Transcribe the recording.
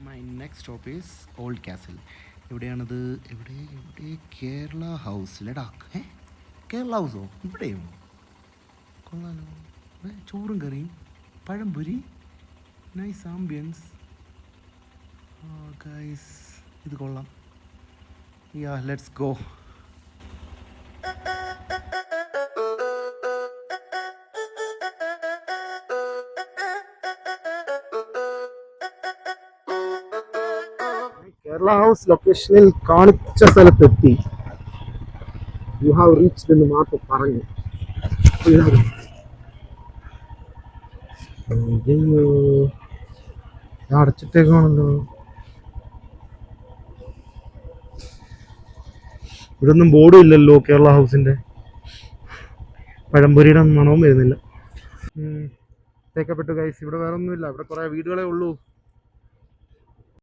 My next stop is old castle. എവിടെയാണത്? എവിടെ? Kerala house Ladakh. Kerala ഹൗസോ? ഇവിടെയോ? കൊള്ളാലോ. ചോറും കറിയും പഴംപൊരി, നൈസ് ആംബിയൻസ്. ഗൈസ്, ഇത് കൊള്ളാം. യാ, ലെറ്റ്സ് ഗോ. കേരള ഹൗസ് ലൊക്കേഷനിൽ കാണിച്ച സ്ഥലത്തെത്തി. യു ഹാവ് റീച്ച്ഡ് എന്ന് മാത്രം പറഞ്ഞു. അയ്യോ, അടച്ചിട്ടേക്കാണല്ലോ. ഇവിടൊന്നും ബോർഡും ഇല്ലല്ലോ കേരള ഹൗസിന്റെ. പഴംപൊരിയുടെ മണവും വരുന്നില്ല. തേക്കപ്പെട്ടു ഗൈസ്. ഇവിടെ വേറെ ഒന്നുമില്ല. ഇവിടെ കുറെ വീടുകളേ ഉള്ളൂ.